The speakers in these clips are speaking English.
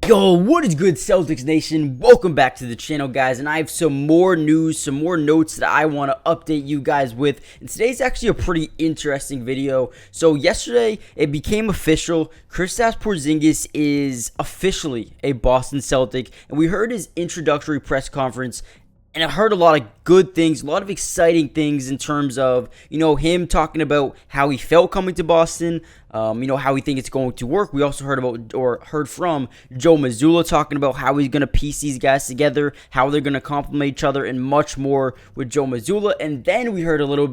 Yo, what is good, Celtics Nation? Welcome back to the channel, guys, and I have some more news, some more notes that I want to update you guys with, and today's actually a pretty interesting video. So yesterday, it became official. Kristaps Porzingis is officially a Boston Celtic, and we heard his introductory press conference, and I heard a lot of good things, a lot of exciting things in terms of, him talking about how he felt coming to Boston, how he thinks it's going to work. We also heard from Joe Mazzulla talking about how he's going to piece these guys together, how they're going to complement each other, and much more with Joe Mazzulla. And then we heard a little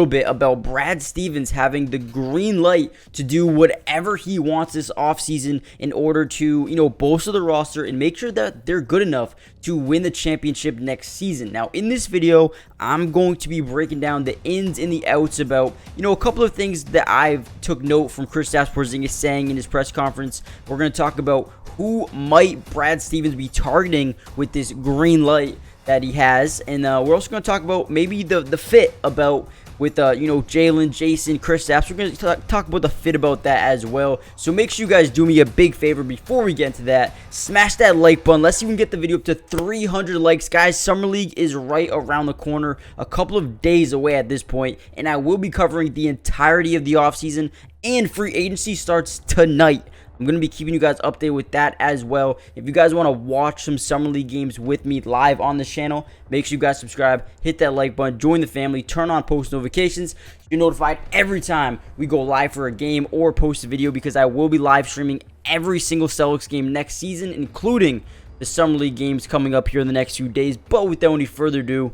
bit about Brad Stevens having the green light to do whatever he wants this offseason in order to, bolster the roster and make sure that they're good enough to win the championship next season. Now, in this video, I'm going to be breaking down the ins and the outs about, a couple of things that I've took note from Kristaps Porzingis saying in his press conference. We're going to talk about who might Brad Stevens be targeting with this green light that he has, and we're also going to talk about maybe the fit about with Jalen, Jason, Kristaps. We're going to talk about the fit about that as well. So make sure you guys do me a big favor before we get into that. Smash that like button. Let's even get the video up to 300 likes. Guys, Summer League is right around the corner, a couple of days away at this point, and I will be covering the entirety of the offseason, and free agency starts tonight. I'm going to be keeping you guys updated with that as well. If you guys want to watch some Summer League games with me live on this channel, make sure you guys subscribe, hit that like button, join the family, turn on post notifications. You're notified every time we go live for a game or post a video, because I will be live streaming every single Celtics game next season, including the Summer League games coming up here in the next few days. But without any further ado,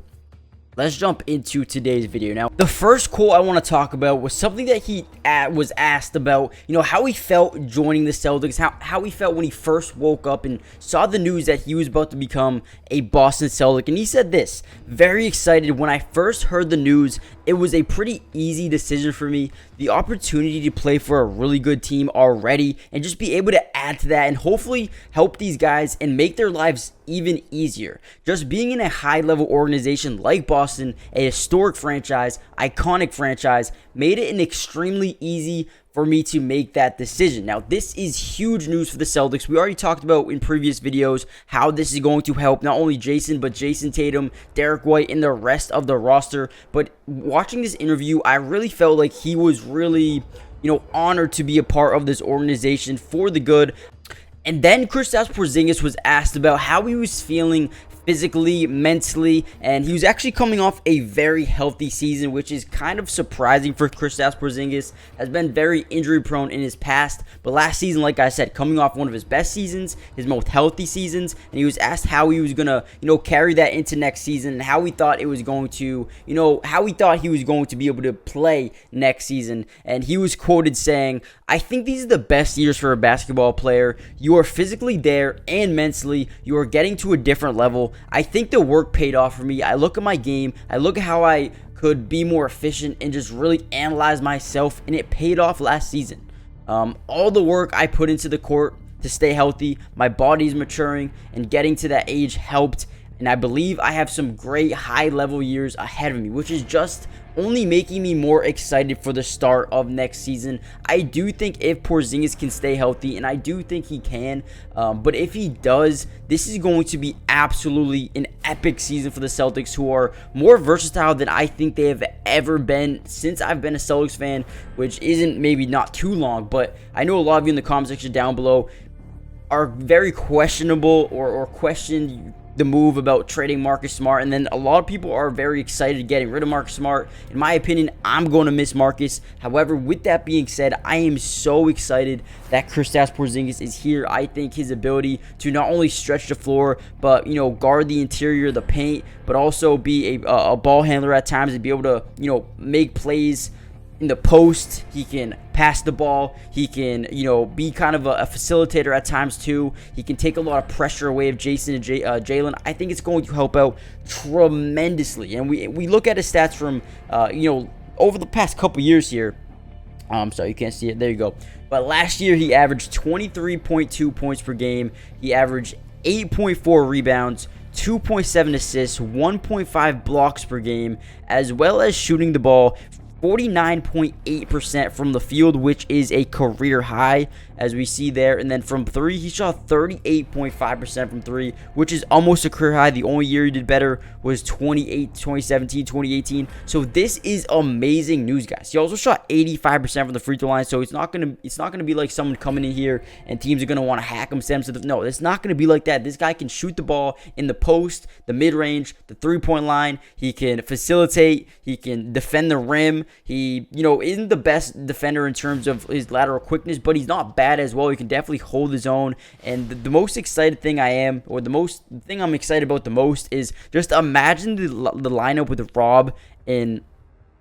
let's jump into today's video. Now, the first quote I want to talk about was something that he was asked about, how he felt joining the Celtics, how he felt when he first woke up and saw the news that he was about to become a Boston Celtic. And he said this: very excited. When I first heard the news, it was a pretty easy decision for me. The opportunity to play for a really good team already and just be able to add to that and hopefully help these guys and make their lives even easier. Just being in a high-level organization like Boston, a historic franchise, iconic franchise, made it an extremely easy for me to make that decision. Now, this is huge news for the Celtics. We already talked about in previous videos how this is going to help not only Jason, but Jason Tatum, Derek White, and the rest of the roster. But watching this interview, I really felt like he was really, honored to be a part of this organization for the good. And then Kristaps Porzingis was asked about how he was feeling physically, mentally, and he was actually coming off a very healthy season, which is kind of surprising for Kristaps Porzingis. Has been very injury prone in his past, but last season, like I said, coming off one of his best seasons, his most healthy seasons, and he was asked how he was gonna, carry that into next season, and how he thought it was going to, how he thought he was going to be able to play next season. And he was quoted saying, "I think these are the best years for a basketball player. You are physically there and mentally, you are getting to a different level. I think the work paid off for me. I look at my game, I look at how I could be more efficient and just really analyze myself, and it paid off last season. All the work I put into the court to stay healthy, my body's maturing, and getting to that age helped. And I believe I have some great high-level years ahead of me, which is just only making me more excited for the start of next season. I do think if Porzingis can stay healthy, and I do think he can, but if he does, this is going to be absolutely an epic season for the Celtics, who are more versatile than I think they have ever been since I've been a Celtics fan, which isn't maybe not too long, but I know a lot of you in the comment section down below are very questionable or questioned the move about trading Marcus Smart, and then a lot of people are very excited getting rid of Marcus Smart. In my opinion, I'm going to miss Marcus. However, with that being said, I am so excited that Kristaps Porzingis is here. I think his ability to not only stretch the floor, but guard the interior, the paint, but also be a ball handler at times and be able to make plays in the post. He can pass the ball. He can, be kind of a facilitator at times too. He can take a lot of pressure away of Jason and Jalen. I think it's going to help out tremendously. And we look at his stats from, over the past couple years here. Sorry, you can't see it. There you go. But last year, he averaged 23.2 points per game. He averaged 8.4 rebounds, 2.7 assists, 1.5 blocks per game, as well as shooting the ball 49.8% from the field, which is a career high, as we see there. And then from three, he shot 38.5% from three, which is almost a career high. The only year he did better was 2017, 2018. So this is amazing news, guys. He also shot 85% from the free throw line, so it's not gonna be like someone coming in here and teams are gonna want to hack him. No, it's not gonna be like that. This guy can shoot the ball in the post, the mid range, the 3-point line. He can facilitate. He can defend the rim. He, isn't the best defender in terms of his lateral quickness, but he's not bad as well. He can definitely hold his own. And the most excited thing the thing I'm excited about the most is just imagine the lineup with Rob and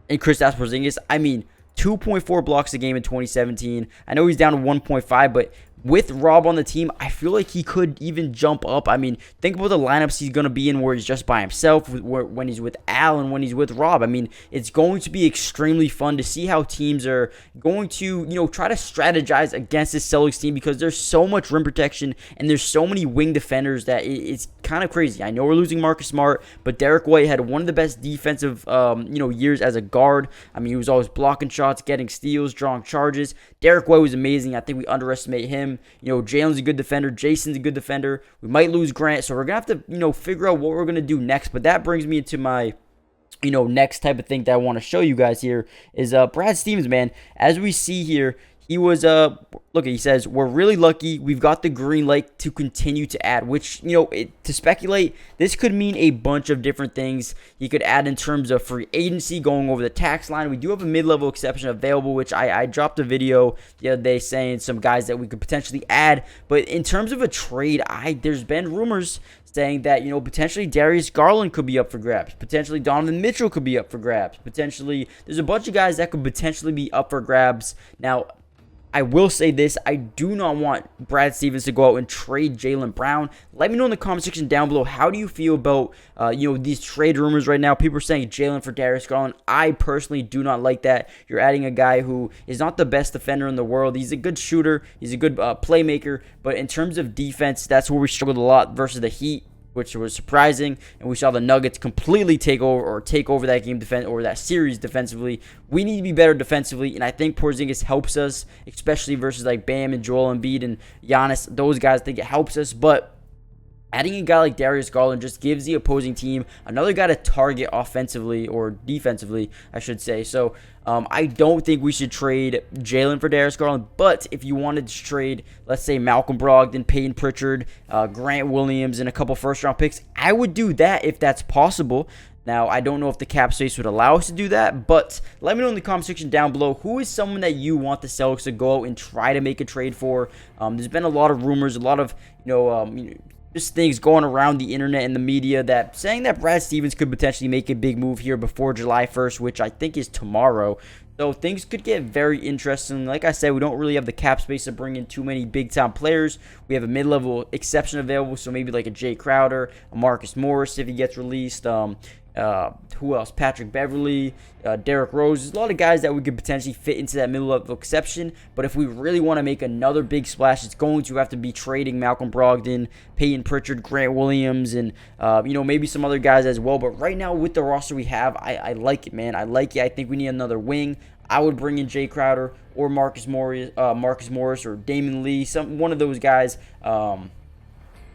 Kristaps Porzingis. I mean, 2.4 blocks a game in 2017. I know he's down to 1.5, but with Rob on the team, I feel like he could even jump up. I mean, think about the lineups he's going to be in where he's just by himself, when he's with Al and when he's with Rob. I mean, it's going to be extremely fun to see how teams are going to, try to strategize against this Celtics team, because there's so much rim protection and there's so many wing defenders that it's kind of crazy. I know we're losing Marcus Smart, but Derek White had one of the best defensive, years as a guard. I mean, he was always blocking shots, getting steals, drawing charges. Derek White was amazing. I think we underestimate him. Jalen's a good defender. Jason's a good defender. We might lose Grant, so we're going to have to, figure out what we're going to do next. But that brings me into my, next type of thing that I want to show you guys here is Brad Stevens, man. As we see here, he was, look, he says, we're really lucky. We've got the green light to continue to add, which, to speculate, this could mean a bunch of different things. He could add in terms of free agency, going over the tax line. We do have a mid-level exception available, which I dropped a video the other day saying some guys that we could potentially add. But in terms of a trade, there's been rumors saying that, potentially Darius Garland could be up for grabs. Potentially Donovan Mitchell could be up for grabs. Potentially, there's a bunch of guys that could potentially be up for grabs. Now, I will say this, I do not want Brad Stevens to go out and trade Jaylen Brown. Let me know in the comment section down below, how do you feel about, these trade rumors right now? People are saying Jaylen for Darius Garland. I personally do not like that. You're adding a guy who is not the best defender in the world. He's a good shooter. He's a good playmaker. But in terms of defense, that's where we struggled a lot versus the Heat, which was surprising, and we saw the Nuggets completely take over that game or that series defensively. We need to be better defensively, and I think Porzingis helps us, especially versus like Bam and Joel Embiid and Giannis. Those guys, I think it helps us, but adding a guy like Darius Garland just gives the opposing team another guy to target offensively or defensively, I should say. So I don't think we should trade Jaylen for Darius Garland. But if you wanted to trade, let's say, Malcolm Brogdon, Peyton Pritchard, Grant Williams, and a couple first-round picks, I would do that if that's possible. Now, I don't know if the cap space would allow us to do that, but let me know in the comment section down below, who is someone that you want the Celtics to go out and try to make a trade for. There's been a lot of rumors, a lot of, just things going around the internet and the media that saying that Brad Stevens could potentially make a big move here before July 1st, which I think is tomorrow. So things could get very interesting. Like I said, we don't really have the cap space to bring in too many big-time players. We have a mid-level exception available, so maybe like a Jay Crowder, a Marcus Morris if he gets released. Who else? Patrick Beverly, Derrick Rose. There's a lot of guys that we could potentially fit into that middle-level exception. But if we really want to make another big splash, it's going to have to be trading Malcolm Brogdon, Peyton Pritchard, Grant Williams, and maybe some other guys as well. But right now, with the roster we have, I like it, man. I like it. I think we need another wing. I would bring in Jay Crowder or Marcus Morris or Damon Lee, one of those guys.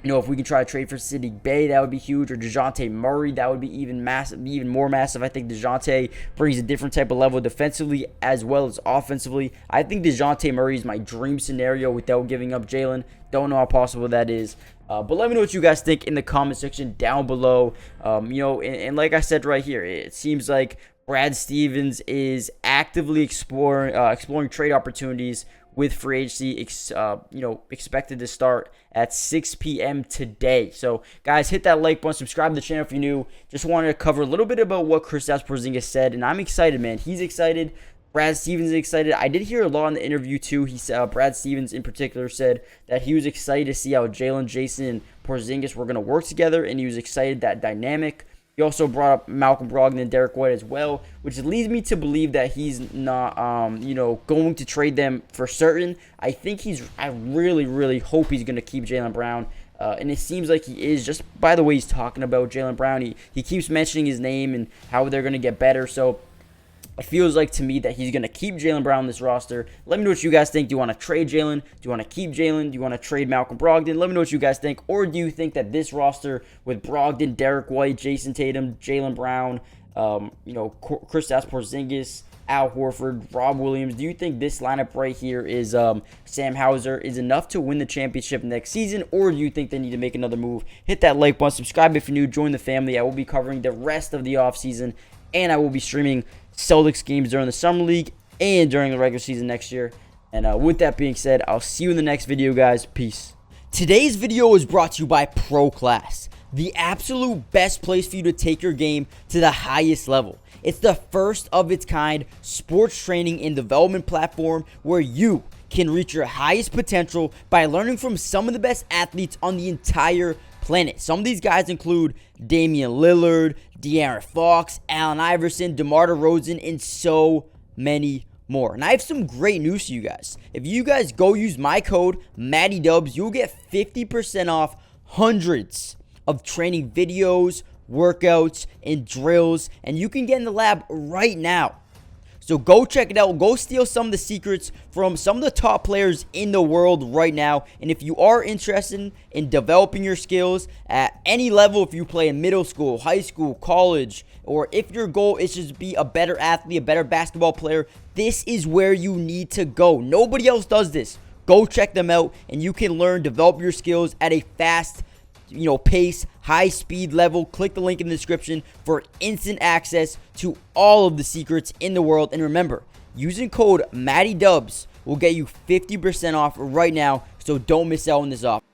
If we can try to trade for Saddiq Bey, that would be huge. Or DeJounte Murray, that would be even more massive. I think DeJounte brings a different type of level defensively as well as offensively. I think DeJounte Murray is my dream scenario without giving up Jaylen. Don't know how possible that is. But let me know what you guys think in the comment section down below. And like I said right here, it seems like Brad Stevens is actively exploring trade opportunities with free agency, expected to start at 6 p.m. today. So, guys, hit that like button, subscribe to the channel if you're new. Just wanted to cover a little bit about what Kristaps Porzingis said, and I'm excited, man. He's excited. Brad Stevens is excited. I did hear a lot in the interview, too. He said, Brad Stevens in particular said that he was excited to see how Jalen, Jason, and Porzingis were going to work together, and he was excited that dynamic. He also brought up Malcolm Brogdon and Derek White as well, which leads me to believe that he's not, going to trade them for certain. I really, really hope he's going to keep Jaylen Brown. And it seems like he is, just by the way he's talking about Jaylen Brown. He keeps mentioning his name and how they're going to get better. So It feels like to me that he's going to keep Jaylen Brown on this roster. Let me know what you guys think. Do you want to trade Jaylen? Do you want to keep Jaylen? Do you want to trade Malcolm Brogdon? Let me know what you guys think. Or do you think that this roster with Brogdon, Derek White, Jason Tatum, Jaylen Brown, Kristaps Porzingis, Al Horford, Rob Williams, do you think this lineup right here is Sam Hauser is enough to win the championship next season? Or do you think they need to make another move? Hit that like button, subscribe if you're new, join the family. I will be covering the rest of the offseason, and I will be streaming Celtics games during the Summer League and during the regular season next year. And with that being said, I'll see you in the next video, guys. Peace. Today's video is brought to you by Pro Class, the absolute best place for you to take your game to the highest level. It's the first of its kind sports training and development platform where you can reach your highest potential by learning from some of the best athletes on the entire planet. Some of these guys include Damian Lillard, De'Aaron Fox, Allen Iverson, DeMar DeRozan, and so many more. And I have some great news for you guys. If you guys go use my code MattyDubs, you'll get 50% off hundreds of training videos, workouts, and drills, and you can get in the lab right now. So go check it out. Go steal some of the secrets from some of the top players in the world right now. And if you are interested in developing your skills at any level, if you play in middle school, high school, college, or if your goal is just to be a better athlete, a better basketball player, this is where you need to go. Nobody else does this. Go check them out, and you can learn, develop your skills at a fast pace, high speed level. Click the link in the description for instant access to all of the secrets in the world. And remember, using code MattyDubs will get you 50% off right now, so don't miss out on this offer.